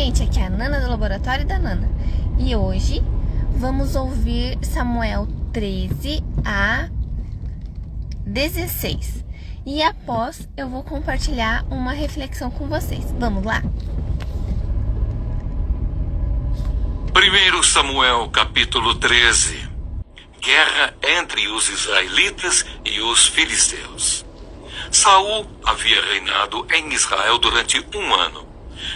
gente, aqui é a Nana do Laboratório da Nana. E hoje vamos ouvir Samuel 13 a 16. E após eu vou compartilhar uma reflexão com vocês. Vamos lá? 1 Samuel capítulo 13. Guerra entre os israelitas e os filisteus. Saul havia reinado em Israel durante 1 ano.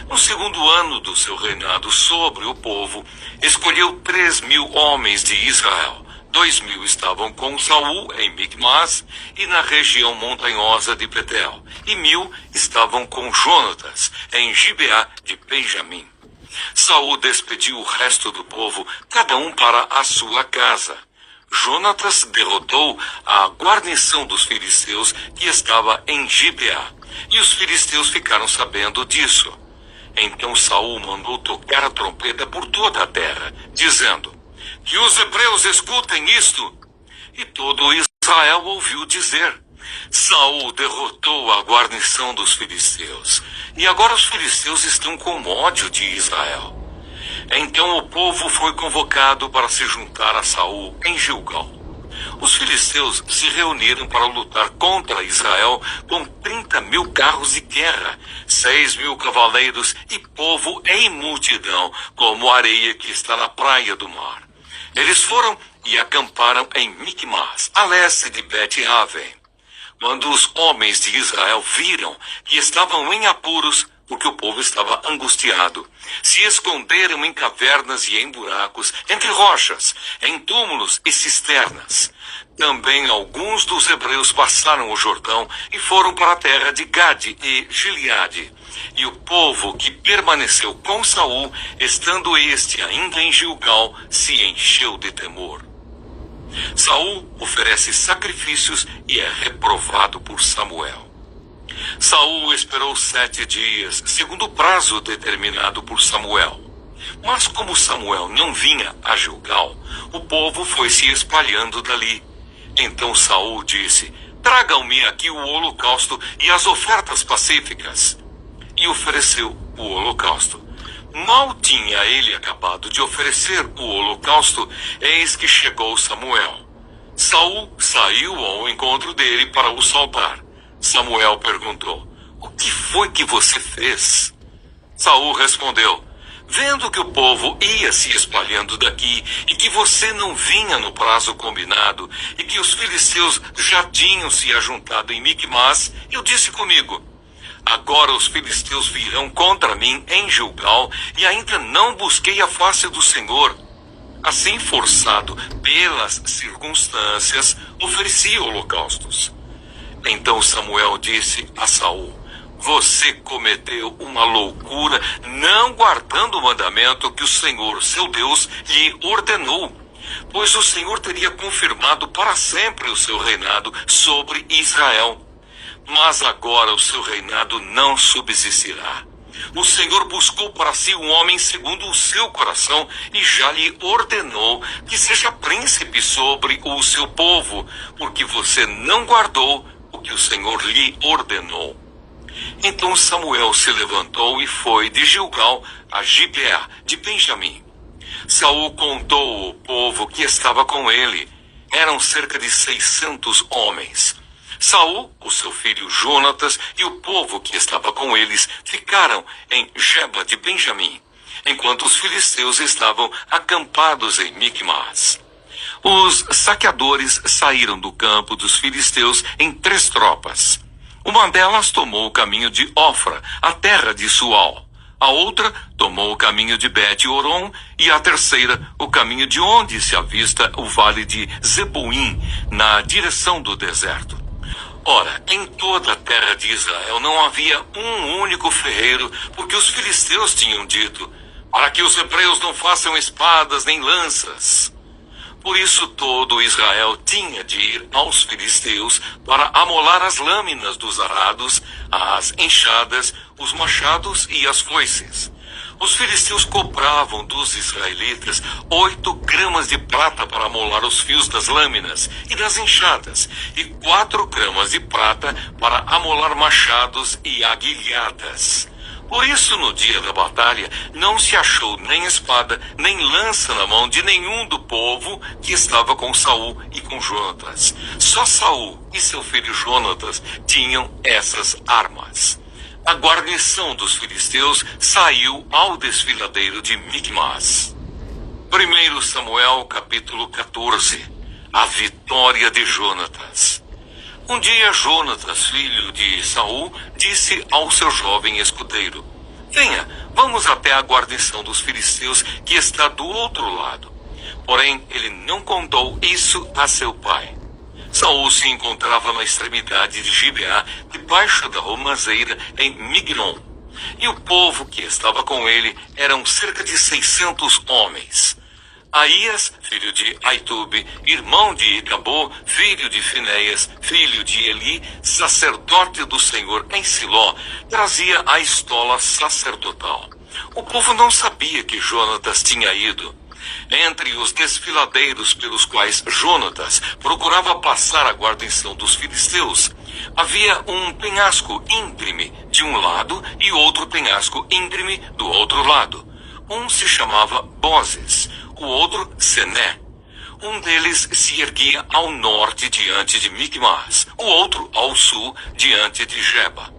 No segundo ano do seu reinado sobre o povo, escolheu 3.000 homens de Israel. 2.000 estavam com Saul em Micmas e na região montanhosa de Betel, e 1.000 estavam com Jonatas em Gibeá de Benjamim. Saul despediu o resto do povo, cada um para a sua casa. Jonatas derrotou a guarnição dos filisteus que estava em Gibeá, e os filisteus ficaram sabendo disso. Então Saul mandou tocar a trompeta por toda a terra, dizendo: "Que os hebreus escutem isto." E todo Israel ouviu dizer: Saul derrotou a guarnição dos filisteus, e agora os filisteus estão com ódio de Israel. Então o povo foi convocado para se juntar a Saul em Gilgal. Os filisteus se reuniram para lutar contra Israel com 30.000 carros de guerra, 6.000 cavaleiros e povo em multidão, como a areia que está na praia do mar. Eles foram e acamparam em Micmas, a leste de Bet-Aven. Quando os homens de Israel viram que estavam em apuros, porque o povo estava angustiado, se esconderam em cavernas e em buracos, entre rochas, em túmulos e cisternas. Também alguns dos hebreus passaram o Jordão e foram para a terra de Gade e Gileade. E o povo que permaneceu com Saul, estando este ainda em Gilgal, se encheu de temor. Saul oferece sacrifícios e é reprovado por Samuel. Saul esperou 7 dias, segundo o prazo determinado por Samuel. Mas como Samuel não vinha a Gilgal, o povo foi se espalhando dali. Então Saul disse: "Tragam-me aqui o holocausto e as ofertas pacíficas." E ofereceu o holocausto. Mal tinha ele acabado de oferecer o holocausto, eis que chegou Samuel. Saul saiu ao encontro dele para o saudar. Samuel perguntou: "O que foi que você fez?" Saul respondeu: "Vendo que o povo ia se espalhando daqui e que você não vinha no prazo combinado e que os filisteus já tinham se ajuntado em Micmas, eu disse comigo: agora os filisteus virão contra mim em Gilgal e ainda não busquei a face do Senhor. Assim, forçado pelas circunstâncias, ofereci holocaustos." Então Samuel disse a Saul: "Você cometeu uma loucura, não guardando o mandamento que o Senhor, seu Deus, lhe ordenou, pois o Senhor teria confirmado para sempre o seu reinado sobre Israel. Mas agora o seu reinado não subsistirá. O Senhor buscou para si um homem segundo o seu coração e já lhe ordenou que seja príncipe sobre o seu povo, porque você não guardou o que o Senhor lhe ordenou." Então Samuel se levantou e foi de Gilgal a Gibeá de Benjamim. Saul contou o povo que estava com ele. Eram cerca de 600 homens. Saul, o seu filho Jonatas e o povo que estava com eles ficaram em Geba de Benjamim, enquanto os filisteus estavam acampados em Micmas. Os saqueadores saíram do campo dos filisteus em 3 tropas. Uma delas tomou o caminho de Ofra, a terra de Sual. A outra tomou o caminho de Bet-Horon e a terceira o caminho de onde se avista o vale de Zeboim, na direção do deserto. Ora, em toda a terra de Israel não havia um único ferreiro, porque os filisteus tinham dito: "Para que os hebreus não façam espadas nem lanças." Por isso todo Israel tinha de ir aos filisteus para amolar as lâminas dos arados, as enxadas, os machados e as foices. Os filisteus cobravam dos israelitas 8 gramas de prata para amolar os fios das lâminas e das enxadas, e 4 gramas de prata para amolar machados e aguilhadas. Por isso, no dia da batalha, não se achou nem espada, nem lança na mão de nenhum do povo que estava com Saul e com Jonatas. Só Saul e seu filho Jonatas tinham essas armas. A guarnição dos filisteus saiu ao desfiladeiro de Micmas. 1 Samuel capítulo 14. A vitória de Jonatas. Um dia Jonatas, filho de Saul, disse ao seu jovem escudeiro: venha, vamos até a guarnição dos filisteus que está do outro lado. Porém, ele não contou isso a seu pai. Saul se encontrava na extremidade de Gibeá, debaixo da romazeira em Migron. E o povo que estava com ele eram cerca de 600 homens. Aías, filho de Aitube, irmão de Icabô, filho de Finéias, filho de Eli, sacerdote do Senhor em Siló, trazia a estola sacerdotal. O povo não sabia que Jonatas tinha ido. Entre os desfiladeiros pelos quais Jonatas procurava passar a guarnição dos filisteus, havia um penhasco íngreme de um lado e outro penhasco íngreme do outro lado. Um se chamava Bozes, o outro Sené. Um deles se erguia ao norte diante de Micmas, o outro ao sul diante de Geba.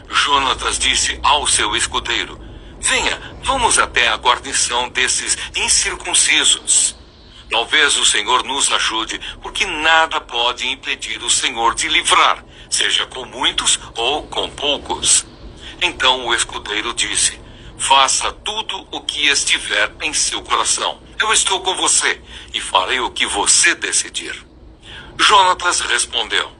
Jonatas disse ao seu escudeiro: venha, vamos até a guarnição desses incircuncisos. Talvez o Senhor nos ajude, porque nada pode impedir o Senhor de livrar, seja com muitos ou com poucos. Então o escudeiro disse: faça tudo o que estiver em seu coração. Eu estou com você e farei o que você decidir. Jonatas respondeu: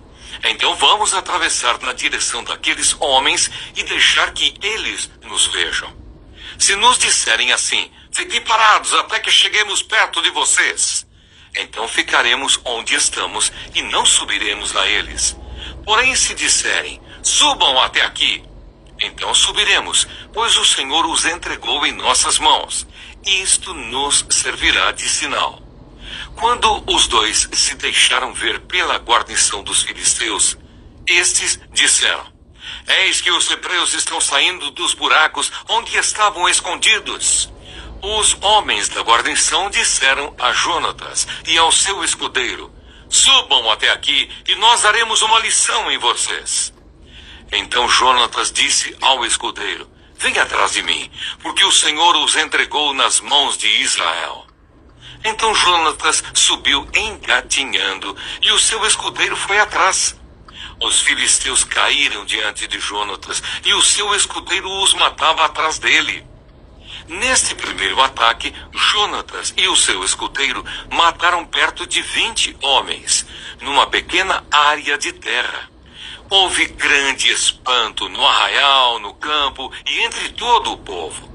então vamos atravessar na direção daqueles homens e deixar que eles nos vejam. Se nos disserem assim: fiquem parados até que cheguemos perto de vocês, então ficaremos onde estamos e não subiremos a eles. Porém, se disserem: subam até aqui, então subiremos, pois o Senhor os entregou em nossas mãos. Isto nos servirá de sinal. Quando os dois se deixaram ver pela guarnição dos filisteus, estes disseram: eis que os hebreus estão saindo dos buracos onde estavam escondidos. Os homens da guarnição disseram a Jonatas e ao seu escudeiro: subam até aqui e nós daremos uma lição em vocês. Então Jonatas disse ao escudeiro: venha atrás de mim, porque o Senhor os entregou nas mãos de Israel. Então Jonatas subiu engatinhando, e o seu escudeiro foi atrás. Os filisteus caíram diante de Jonatas, e o seu escudeiro os matava atrás dele. Neste primeiro ataque, Jonatas e o seu escudeiro mataram perto de 20 homens, numa pequena área de terra. Houve grande espanto no arraial, no campo e entre todo o povo.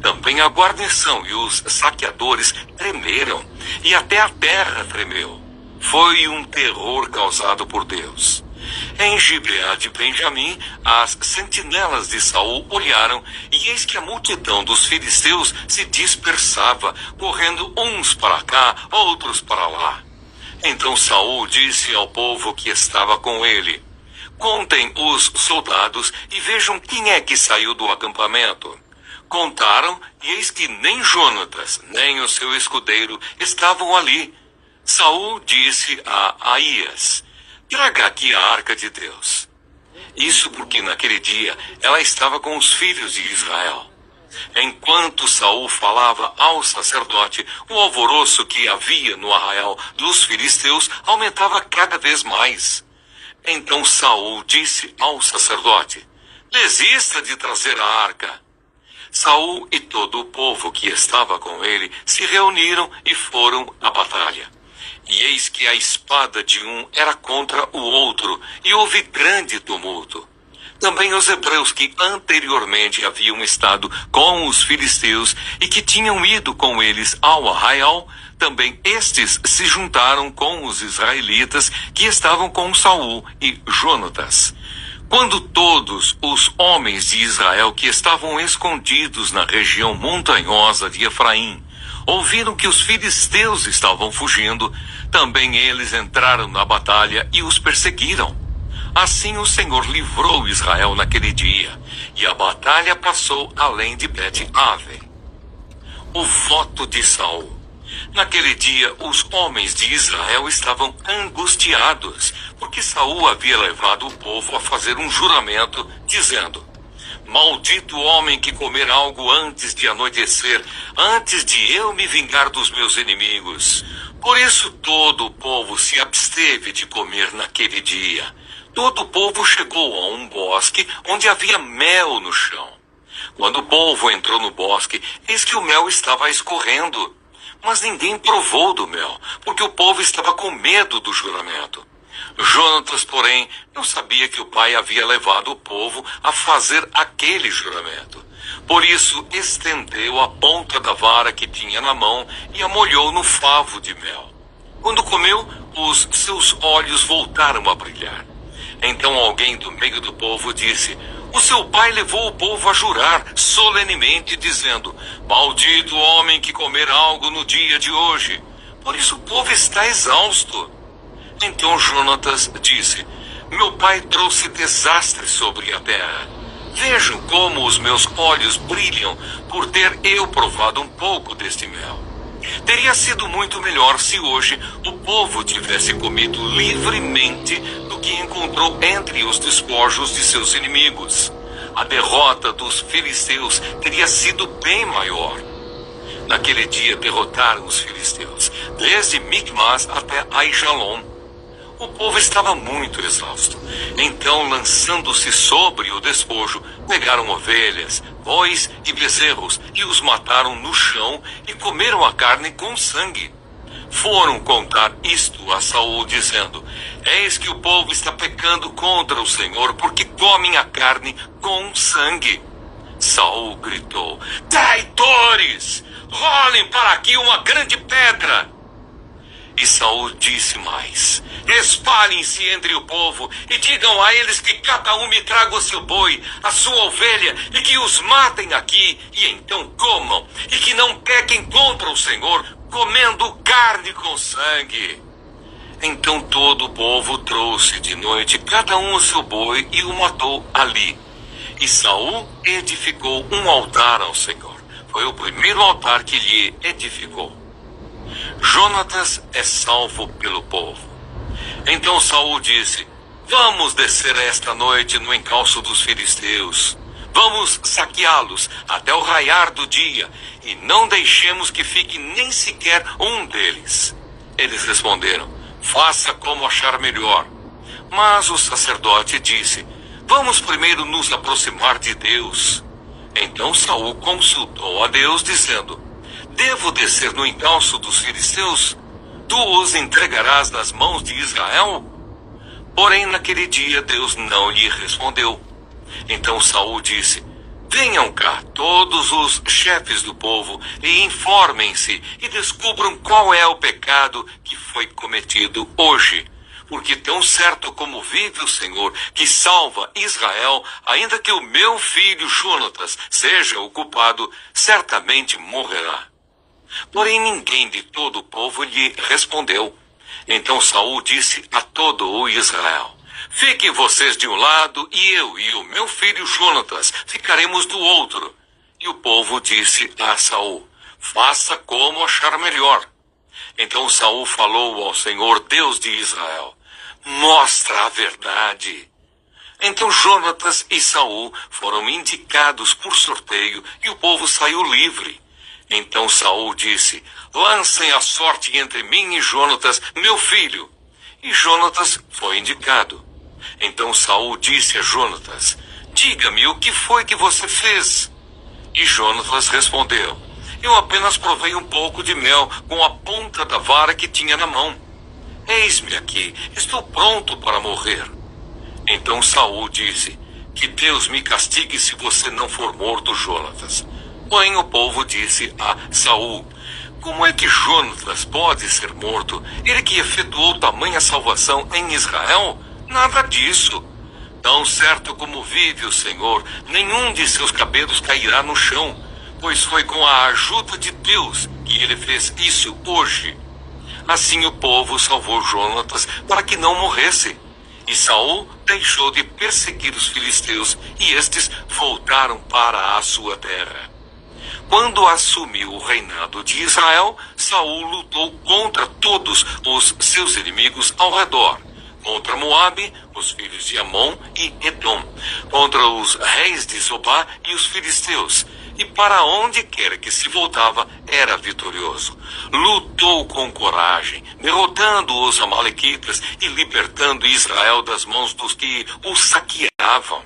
Também a guarnição e os saqueadores tremeram, e até a terra tremeu. Foi um terror causado por Deus. Em Gibeá de Benjamim, as sentinelas de Saul olharam, e eis que a multidão dos filisteus se dispersava, correndo uns para cá, outros para lá. Então Saul disse ao povo que estava com ele: contem os soldados e vejam quem é que saiu do acampamento. Contaram, e eis que nem Jonatas, nem o seu escudeiro estavam ali. Saul disse a Aías: traga aqui a arca de Deus. Isso porque naquele dia ela estava com os filhos de Israel. Enquanto Saul falava ao sacerdote, o alvoroço que havia no arraial dos filisteus aumentava cada vez mais. Então Saul disse ao sacerdote: desista de trazer a arca. Saul e todo o povo que estava com ele se reuniram e foram à batalha. E eis que a espada de um era contra o outro, e houve grande tumulto. Também os hebreus que anteriormente haviam estado com os filisteus e que tinham ido com eles ao arraial, também estes se juntaram com os israelitas que estavam com Saul e Jonatas. Quando todos os homens de Israel que estavam escondidos na região montanhosa de Efraim ouviram que os filisteus estavam fugindo, também eles entraram na batalha e os perseguiram. Assim o Senhor livrou Israel naquele dia, e a batalha passou além de Bet-Aven. O voto de Saul. Naquele dia, os homens de Israel estavam angustiados, porque Saul havia levado o povo a fazer um juramento, dizendo: Maldito o homem que comer algo antes de anoitecer, antes de eu me vingar dos meus inimigos. Por isso todo o povo se absteve de comer naquele dia. Todo o povo chegou a um bosque onde havia mel no chão. Quando o povo entrou no bosque, eis que o mel estava escorrendo. Mas ninguém provou do mel, porque o povo estava com medo do juramento. Jonatas, porém, não sabia que o pai havia levado o povo a fazer aquele juramento. Por isso, estendeu a ponta da vara que tinha na mão e a molhou no favo de mel. Quando comeu, os seus olhos voltaram a brilhar. Então alguém do meio do povo disse: O seu pai levou o povo a jurar solenemente, dizendo: Maldito o homem que comer algo no dia de hoje. Por isso o povo está exausto. Então Jonatas disse: Meu pai trouxe desastre sobre a terra. Vejam como os meus olhos brilham por ter eu provado um pouco deste mel. Teria sido muito melhor se hoje o povo tivesse comido livremente do que encontrou entre os despojos de seus inimigos. A derrota dos filisteus teria sido bem maior. Naquele dia derrotaram os filisteus, desde Micmas até Aijalon. O povo estava muito exausto. Então, lançando-se sobre o despojo, pegaram ovelhas, bois e bezerros e os mataram no chão e comeram a carne com sangue. Foram contar isto a Saul, dizendo: Eis que o povo está pecando contra o Senhor, porque comem a carne com sangue. Saul gritou: Traidores! Rolem para aqui uma grande pedra! E Saul disse mais: Espalhem-se entre o povo e digam a eles que cada um me traga o seu boi, a sua ovelha, e que os matem aqui, e então comam, e que não pequem contra o Senhor, comendo carne com sangue. Então todo o povo trouxe de noite cada um o seu boi e o matou ali. E Saul edificou um altar ao Senhor. Foi o primeiro altar que lhe edificou. Jonatas é salvo pelo povo. Então Saul disse: Vamos descer esta noite no encalço dos filisteus. Vamos saqueá-los até o raiar do dia, e não deixemos que fique nem sequer um deles. Eles responderam: Faça como achar melhor. Mas o sacerdote disse: Vamos primeiro nos aproximar de Deus. Então Saul consultou a Deus, dizendo: Devo descer no encalço dos filisteus? Tu os entregarás nas mãos de Israel? Porém, naquele dia, Deus não lhe respondeu. Então Saul disse: Venham cá todos os chefes do povo e informem-se e descubram qual é o pecado que foi cometido hoje. Porque tão certo como vive o Senhor, que salva Israel, ainda que o meu filho Jonatas seja o culpado, certamente morrerá. Porém ninguém de todo o povo lhe respondeu. Então Saul disse a todo o Israel: Fiquem vocês de um lado, e eu e o meu filho Jonatas ficaremos do outro. E o povo disse a Saul: Faça como achar melhor. Então Saul falou ao Senhor, Deus de Israel: Mostra a verdade. Então Jonatas e Saul foram indicados por sorteio, e o povo saiu livre. Então Saul disse: Lancem a sorte entre mim e Jonatas, meu filho. E Jonatas foi indicado. Então Saul disse a Jonatas: Diga-me, o que foi que você fez? E Jonatas respondeu: Eu apenas provei um pouco de mel com a ponta da vara que tinha na mão. Eis-me aqui, estou pronto para morrer. Então Saul disse: Que Deus me castigue se você não for morto, Jonatas. Porém o povo disse a Saul: Como é que Jonatas pode ser morto? Ele que efetuou tamanha salvação em Israel? Nada disso. Tão certo como vive o Senhor, nenhum de seus cabelos cairá no chão, pois foi com a ajuda de Deus que ele fez isso hoje. Assim o povo salvou Jonatas para que não morresse. E Saul deixou de perseguir os filisteus, e estes voltaram para a sua terra. Quando assumiu o reinado de Israel, Saul lutou contra todos os seus inimigos ao redor, contra Moabe, os filhos de Amon e Edom, contra os reis de Zobá e os filisteus, e para onde quer que se voltava era vitorioso. Lutou com coragem, derrotando os amalequitas e libertando Israel das mãos dos que o saqueavam.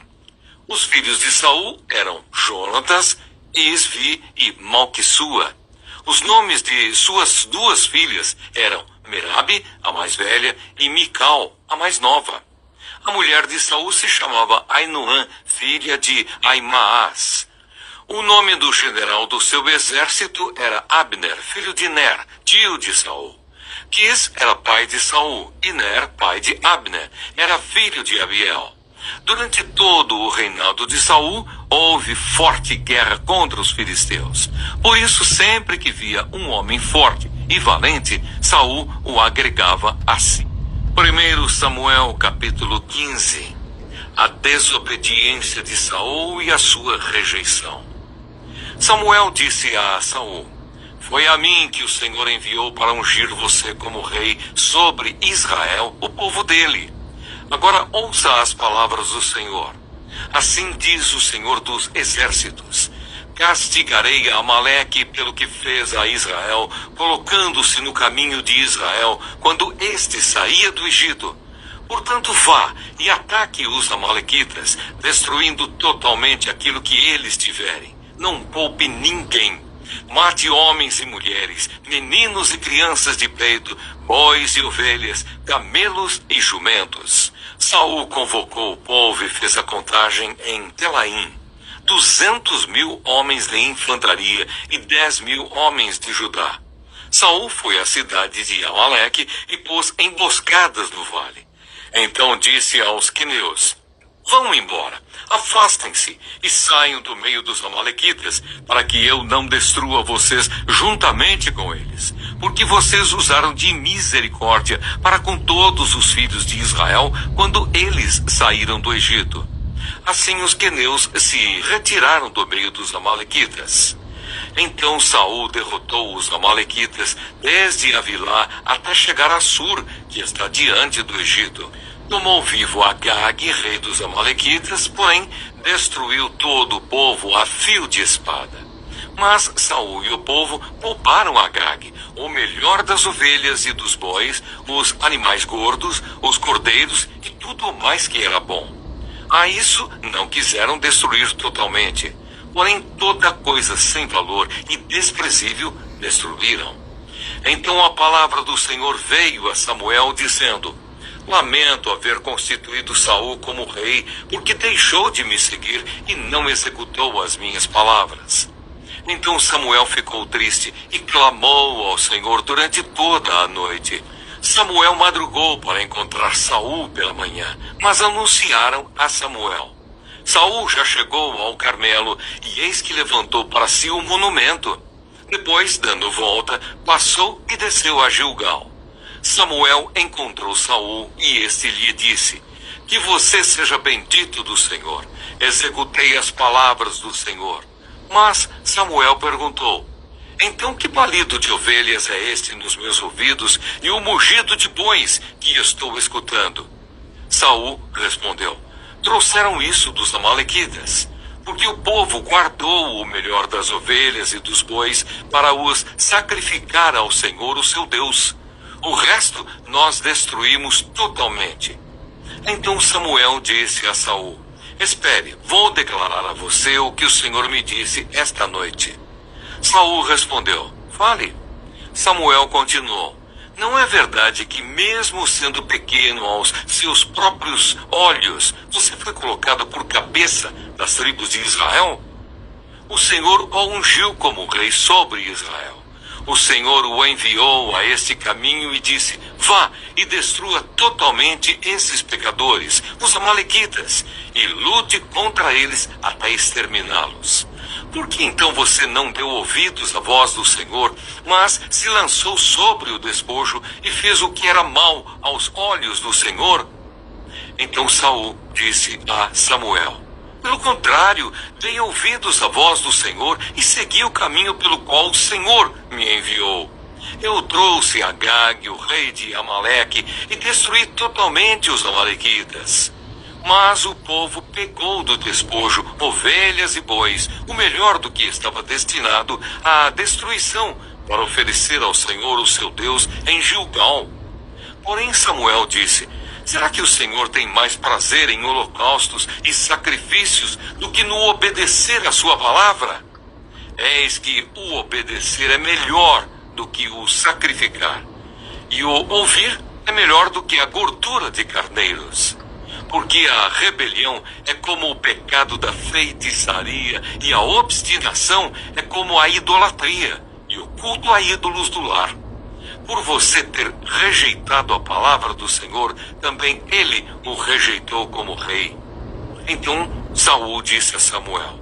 Os filhos de Saul eram Jonatas, Isvi e Malquissua. Os nomes de suas duas filhas eram Merabe, a mais velha, e Mical, a mais nova. A mulher de Saul se chamava Ainoã, filha de Aimaas. O nome do general do seu exército era Abner, filho de Ner, tio de Saul. Quis era pai de Saul, e Ner, pai de Abner, era filho de Abiel. Durante todo o reinado de Saul, houve forte guerra contra os filisteus. Por isso, sempre que via um homem forte e valente, Saul o agregava a si. 1 Samuel capítulo 15. A desobediência de Saul e a sua rejeição. Samuel disse a Saul: foi a mim que o Senhor enviou para ungir você como rei sobre Israel, o povo dele. Agora ouça as palavras do Senhor. Assim diz o Senhor dos exércitos: castigarei a Amaleque pelo que fez a Israel, colocando-se no caminho de Israel quando este saía do Egito. Portanto, vá e ataque os amalequitas, destruindo totalmente aquilo que eles tiverem. Não poupe ninguém. Mate homens e mulheres, meninos e crianças de peito, bois e ovelhas, camelos e jumentos. Saul convocou o povo e fez a contagem em Telaim. 200.000 homens de infantaria e 10.000 homens de Judá. Saul foi à cidade de Amaleque e pôs emboscadas no vale. Então disse aos queneus: vão embora, afastem-se e saiam do meio dos amalequitas, para que eu não destrua vocês juntamente com eles, porque vocês usaram de misericórdia para com todos os filhos de Israel quando eles saíram do Egito. Assim os queneus se retiraram do meio dos amalequitas. Então Saul derrotou os amalequitas desde Avilá até chegar a Sur, que está diante do Egito. Tomou vivo Agag, rei dos amalequitas, porém destruiu todo o povo a fio de espada. Mas Saul e o povo pouparam Agag, o melhor das ovelhas e dos bois, os animais gordos, os cordeiros e tudo o mais que era bom. A isso não quiseram destruir totalmente, porém toda coisa sem valor e desprezível destruíram. Então a palavra do Senhor veio a Samuel dizendo: lamento haver constituído Saul como rei, porque deixou de me seguir e não executou as minhas palavras. Então Samuel ficou triste e clamou ao Senhor durante toda a noite. Samuel madrugou para encontrar Saul pela manhã, mas anunciaram a Samuel: Saul já chegou ao Carmelo, e eis que levantou para si um monumento. Depois, dando volta, passou e desceu a Gilgal. Samuel encontrou Saul e este lhe disse: que você seja bendito do Senhor. Executei as palavras do Senhor. Mas Samuel perguntou: então que balido de ovelhas é este nos meus ouvidos e o mugido de bois que estou escutando? Saul respondeu: trouxeram isso dos amalequitas, porque o povo guardou o melhor das ovelhas e dos bois para os sacrificar ao Senhor, o seu Deus. O resto nós destruímos totalmente. Então Samuel disse a Saul: espere, vou declarar a você o que o Senhor me disse esta noite. Saul respondeu: fale. Samuel continuou: não é verdade que, mesmo sendo pequeno aos seus próprios olhos, você foi colocado por cabeça das tribos de Israel? O Senhor o ungiu como rei sobre Israel. O Senhor o enviou a este caminho e disse: vá e destrua totalmente esses pecadores, os amalequitas, e lute contra eles até exterminá-los. Por que então você não deu ouvidos à voz do Senhor, mas se lançou sobre o despojo e fez o que era mal aos olhos do Senhor? Então Saul disse a Samuel: pelo contrário, dei ouvidos à voz do Senhor e segui o caminho pelo qual o Senhor me enviou. Eu trouxe Agag, o rei de Amaleque, e destruí totalmente os amalequitas. Mas o povo pegou do despojo ovelhas e bois, o melhor do que estava destinado à destruição, para oferecer ao Senhor, o seu Deus, em Gilgal. Porém Samuel disse: será que o Senhor tem mais prazer em holocaustos e sacrifícios do que no obedecer à sua palavra? Eis que o obedecer é melhor do que o sacrificar, e o ouvir é melhor do que a gordura de carneiros. Porque a rebelião é como o pecado da feitiçaria, e a obstinação é como a idolatria, e o culto a ídolos do lar. Por você ter rejeitado a palavra do Senhor, também ele o rejeitou como rei. Então Saul disse a Samuel: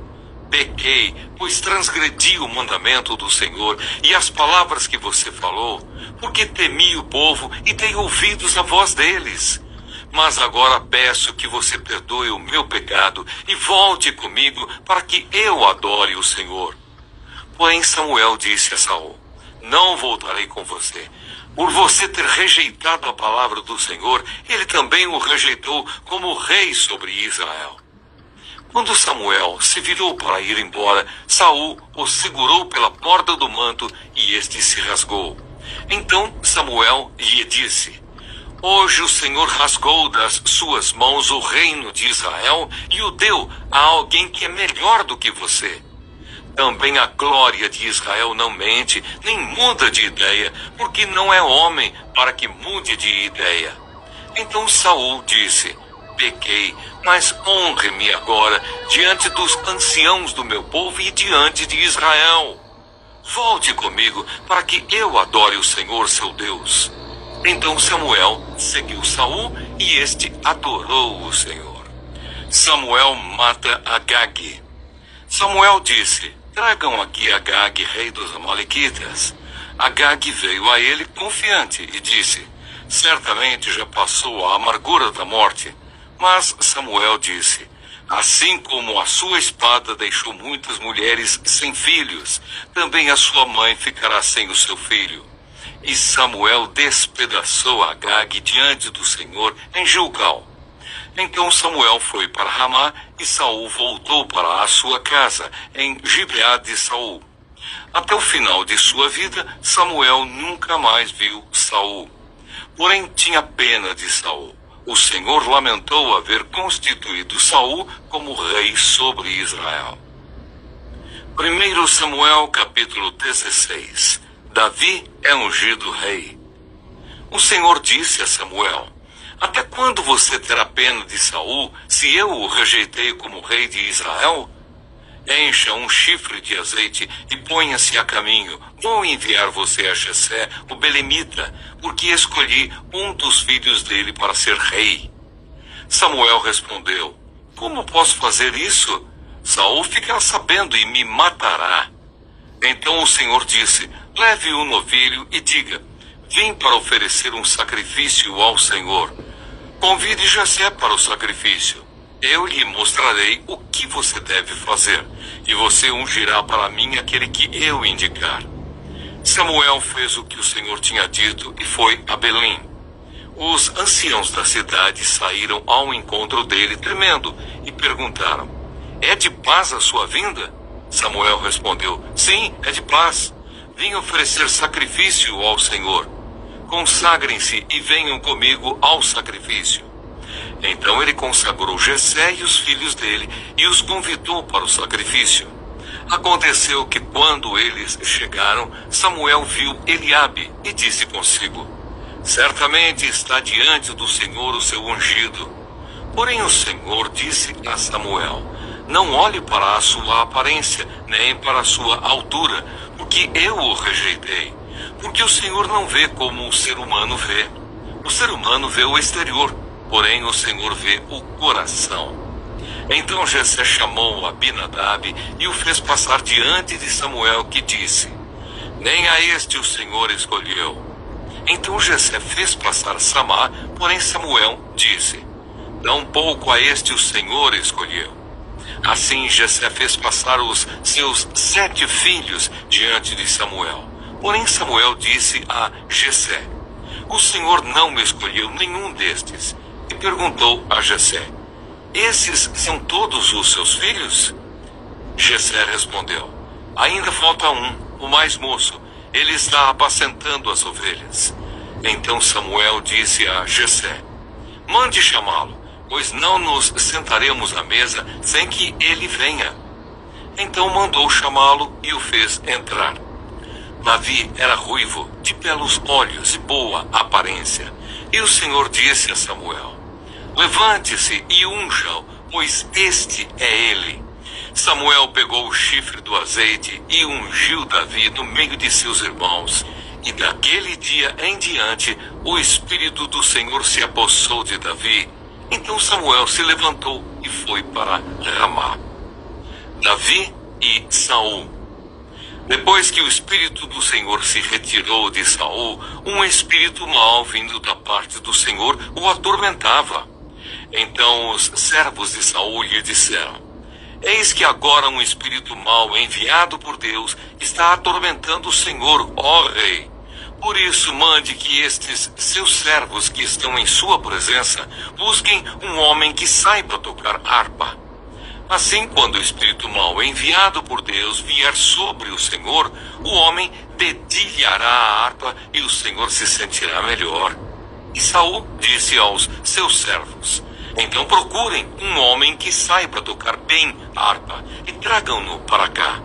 pequei, pois transgredi o mandamento do Senhor e as palavras que você falou, porque temi o povo e dei ouvidos à voz deles. Mas agora peço que você perdoe o meu pecado e volte comigo para que eu adore o Senhor. Porém Samuel disse a Saul: não voltarei com você. Por você ter rejeitado a palavra do Senhor, ele também o rejeitou como rei sobre Israel. Quando Samuel se virou para ir embora, Saul o segurou pela borda do manto e este se rasgou. Então Samuel lhe disse: hoje o Senhor rasgou das suas mãos o reino de Israel e o deu a alguém que é melhor do que você. Também a glória de Israel não mente, nem muda de ideia, porque não é homem para que mude de ideia. Então Saul disse: pequei, mas honre-me agora diante dos anciãos do meu povo e diante de Israel. Volte comigo para que eu adore o Senhor seu Deus. Então Samuel seguiu Saul e este adorou o Senhor. Samuel mata Agag. Samuel disse: tragam aqui Agag, rei dos amalequitas. Agag veio a ele confiante e disse: certamente já passou a amargura da morte. Mas Samuel disse: assim como a sua espada deixou muitas mulheres sem filhos, também a sua mãe ficará sem o seu filho. E Samuel despedaçou Agag diante do Senhor em Gilgal. Então Samuel foi para Ramá e Saul voltou para a sua casa em Gibeá de Saul. Até o final de sua vida, Samuel nunca mais viu Saul. Porém tinha pena de Saul. O Senhor lamentou haver constituído Saul como rei sobre Israel. 1 Samuel capítulo 16. Davi é ungido rei. O Senhor disse a Samuel: até quando você terá pena de Saul, se eu o rejeitei como rei de Israel? Encha um chifre de azeite e ponha-se a caminho. Vou enviar você a Jessé, o belemita, porque escolhi um dos filhos dele para ser rei. Samuel respondeu: como posso fazer isso? Saul ficará sabendo e me matará. Então o Senhor disse: leve um novilho e diga: vim para oferecer um sacrifício ao Senhor. Convide Jessé para o sacrifício. Eu lhe mostrarei o que você deve fazer, e você ungirá para mim aquele que eu indicar. Samuel fez o que o Senhor tinha dito e foi a Belém. Os anciãos da cidade saíram ao encontro dele tremendo e perguntaram: é de paz a sua vinda? Samuel respondeu: sim, é de paz. Vim oferecer sacrifício ao Senhor. Consagrem-se e venham comigo ao sacrifício. Então ele consagrou Jessé e os filhos dele e os convidou para o sacrifício. Aconteceu que quando eles chegaram, Samuel viu Eliabe e disse consigo: certamente está diante do Senhor o seu ungido. Porém o Senhor disse a Samuel: não olhe para a sua aparência, nem para a sua altura, porque eu o rejeitei. Porque o Senhor não vê como o ser humano vê. O ser humano vê o exterior, porém o Senhor vê o coração. Então Jessé chamou Abinadab e o fez passar diante de Samuel, que disse: nem a este o Senhor escolheu. Então Jessé fez passar Samá, porém Samuel disse: Tampouco a este o Senhor escolheu. Assim Jessé fez passar os seus 7 filhos diante de Samuel. Porém Samuel disse a Jessé: o Senhor não me escolheu nenhum destes. E perguntou a Jessé: esses são todos os seus filhos? Jessé respondeu: ainda falta um, o mais moço. Ele está apacentando as ovelhas. Então Samuel disse a Jessé: mande chamá-lo, pois não nos sentaremos à mesa sem que ele venha. Então mandou chamá-lo e o fez entrar. Davi era ruivo, de belos olhos e boa aparência. E o Senhor disse a Samuel: levante-se e unja-o, pois este é ele. Samuel pegou o chifre do azeite e ungiu Davi no meio de seus irmãos. E daquele dia em diante, o Espírito do Senhor se apossou de Davi. Então Samuel se levantou e foi para Ramá. Davi e Saul. Depois que o Espírito do Senhor se retirou de Saul, um espírito mau vindo da parte do Senhor o atormentava. Então os servos de Saul lhe disseram: eis que agora um espírito mau enviado por Deus está atormentando o Senhor, ó rei. Por isso mande que estes seus servos que estão em sua presença busquem um homem que saiba tocar harpa. Assim, quando o espírito mau enviado por Deus vier sobre o Senhor, o homem dedilhará a harpa e o Senhor se sentirá melhor. E Saul disse aos seus servos: então procurem um homem que saiba tocar bem a harpa e tragam-no para cá.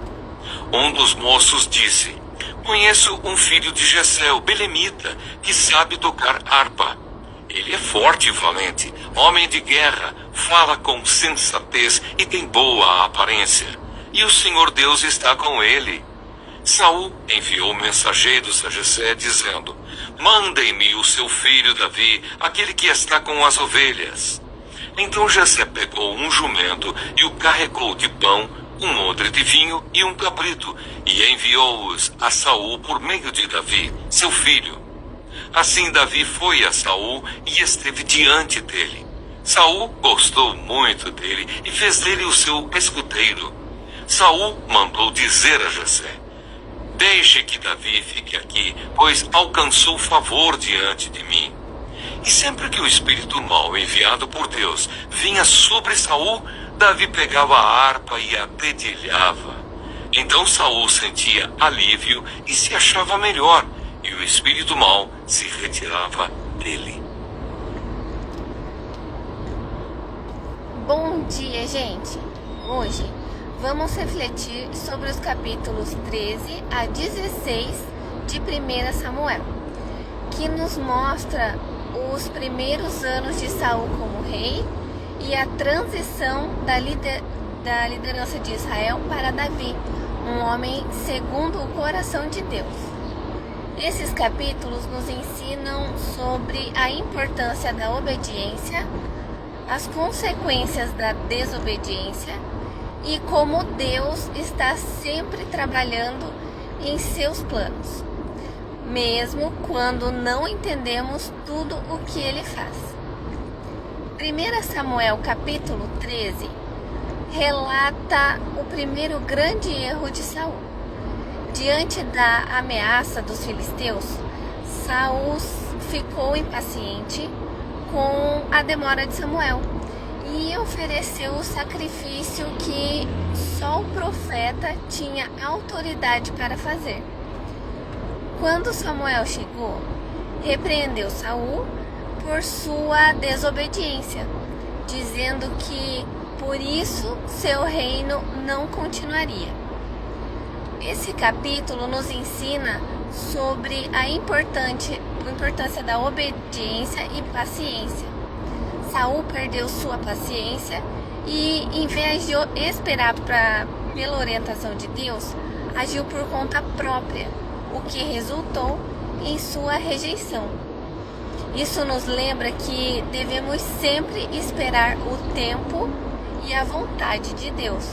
Um dos moços disse: conheço um filho de Jessé, o belemita, que sabe tocar harpa. Ele é forte e valente, homem de guerra, fala com sensatez e tem boa aparência. E o Senhor Deus está com ele. Saul enviou mensageiros a Jessé, dizendo: mandem-me o seu filho Davi, aquele que está com as ovelhas. Então Jessé pegou um jumento e o carregou de pão, um odre de vinho e um cabrito, e enviou-os a Saul por meio de Davi, seu filho. Assim Davi foi a Saul e esteve diante dele. Saul gostou muito dele e fez dele o seu escudeiro. Saul mandou dizer a Jessé: deixe que Davi fique aqui, pois alcançou favor diante de mim. E sempre que o espírito mau enviado por Deus vinha sobre Saul, Davi pegava a harpa e a dedilhava. Então Saul sentia alívio e se achava melhor, e o espírito mau se retirava dele. Bom dia, gente! Hoje vamos refletir sobre os capítulos 13 a 16 de 1 Samuel, que nos mostra os primeiros anos de Saul como rei e a transição da liderança de Israel para Davi, um homem segundo o coração de Deus. Esses capítulos nos ensinam sobre a importância da obediência, as consequências da desobediência e como Deus está sempre trabalhando em seus planos, mesmo quando não entendemos tudo o que ele faz. 1 Samuel capítulo 13 relata o primeiro grande erro de Saul. Diante da ameaça dos filisteus, Saul ficou impaciente com a demora de Samuel e ofereceu o sacrifício que só o profeta tinha autoridade para fazer. Quando Samuel chegou, repreendeu Saul por sua desobediência, dizendo que por isso seu reino não continuaria. Esse capítulo nos ensina sobre a importância da obediência e paciência. Saul perdeu sua paciência e, em vez de esperar pela orientação de Deus, agiu por conta própria, o que resultou em sua rejeição. Isso nos lembra que devemos sempre esperar o tempo e a vontade de Deus,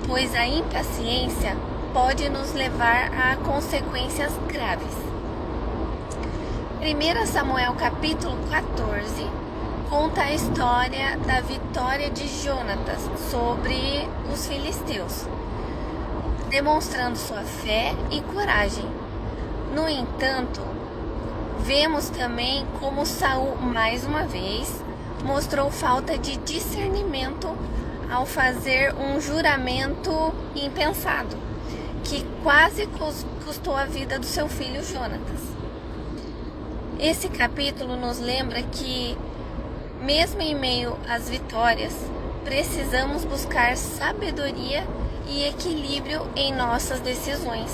pois a impaciência pode nos levar a consequências graves. 1 Samuel capítulo 14 conta a história da vitória de Jonatas sobre os filisteus, demonstrando sua fé e coragem. No entanto, vemos também como Saul, mais uma vez, mostrou falta de discernimento ao fazer um juramento impensado, que quase custou a vida do seu filho Jonatas. Esse capítulo nos lembra que, mesmo em meio às vitórias, precisamos buscar sabedoria e equilíbrio em nossas decisões.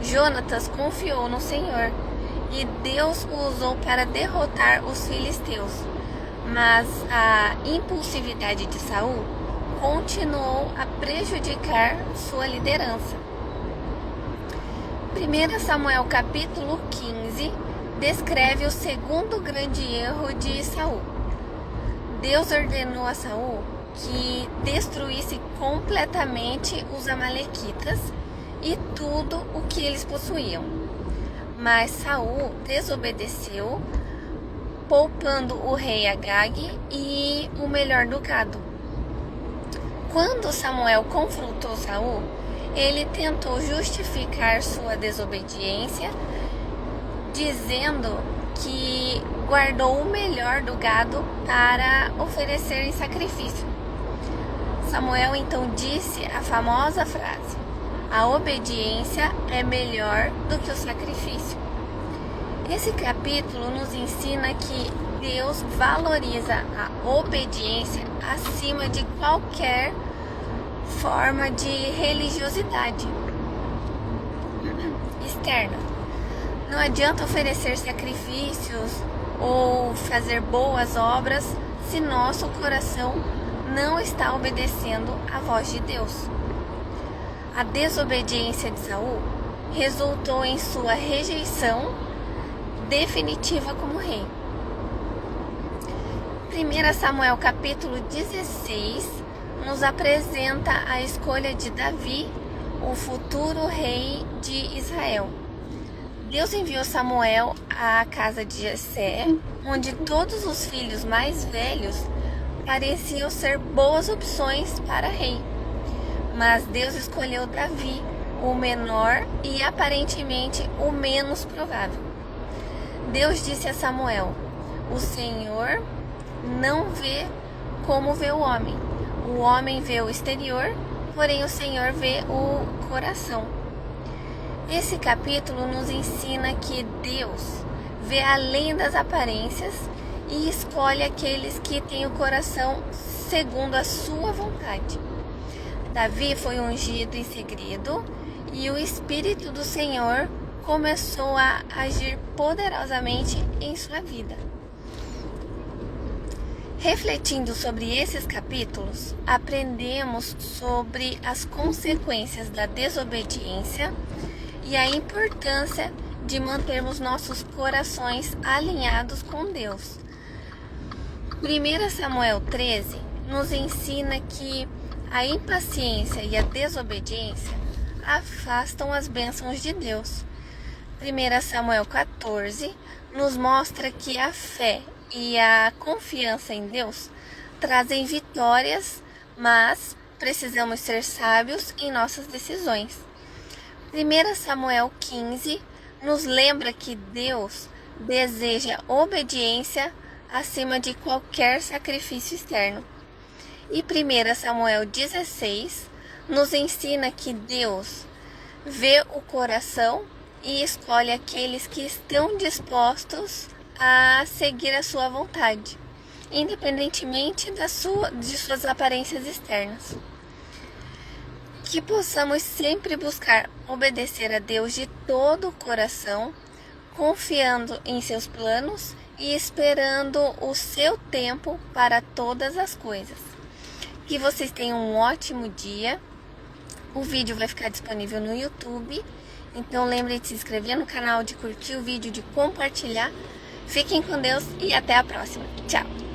Jonatas confiou no Senhor e Deus o usou para derrotar os filisteus, mas a impulsividade de Saul continuou a prejudicar sua liderança. 1 Samuel capítulo 15 descreve o segundo grande erro de Saul. Deus ordenou a Saul que destruísse completamente os amalequitas e tudo o que eles possuíam. Mas Saul desobedeceu, poupando o rei Agag e o melhor do gado. Quando Samuel confrontou Saul, ele tentou justificar sua desobediência, dizendo que guardou o melhor do gado para oferecer em sacrifício. Samuel então disse a famosa frase: "A obediência é melhor do que o sacrifício." Esse capítulo nos ensina que Deus valoriza a obediência acima de qualquer forma de religiosidade externa. Não adianta oferecer sacrifícios ou fazer boas obras se nosso coração não está obedecendo à voz de Deus. A desobediência de Saul resultou em sua rejeição definitiva como rei. 1 Samuel capítulo 16 nos apresenta a escolha de Davi, o futuro rei de Israel. Deus enviou Samuel à casa de Jessé, onde todos os filhos mais velhos pareciam ser boas opções para rei. Mas Deus escolheu Davi, o menor e aparentemente o menos provável. Deus disse a Samuel: "O Senhor não vê como vê o homem. O homem vê o exterior, porém o Senhor vê o coração." Esse capítulo nos ensina que Deus vê além das aparências e escolhe aqueles que têm o coração segundo a sua vontade. Davi foi ungido em segredo e o Espírito do Senhor começou a agir poderosamente em sua vida. Refletindo sobre esses capítulos, aprendemos sobre as consequências da desobediência e a importância de mantermos nossos corações alinhados com Deus. 1 Samuel 13 nos ensina que a impaciência e a desobediência afastam as bênçãos de Deus. 1 Samuel 14 nos mostra que a fé e a confiança em Deus trazem vitórias, mas precisamos ser sábios em nossas decisões. 1 Samuel 15 nos lembra que Deus deseja obediência acima de qualquer sacrifício externo. E 1 Samuel 16 nos ensina que Deus vê o coração e escolhe aqueles que estão dispostos a seguir a sua vontade, independentemente de suas aparências externas. Que possamos sempre buscar obedecer a Deus de todo o coração, confiando em seus planos e esperando o seu tempo para todas as coisas. Que vocês tenham um ótimo dia. O vídeo vai ficar disponível no YouTube, então lembre de se inscrever no canal, de curtir o vídeo, de compartilhar. Fiquem com Deus e até a próxima. Tchau!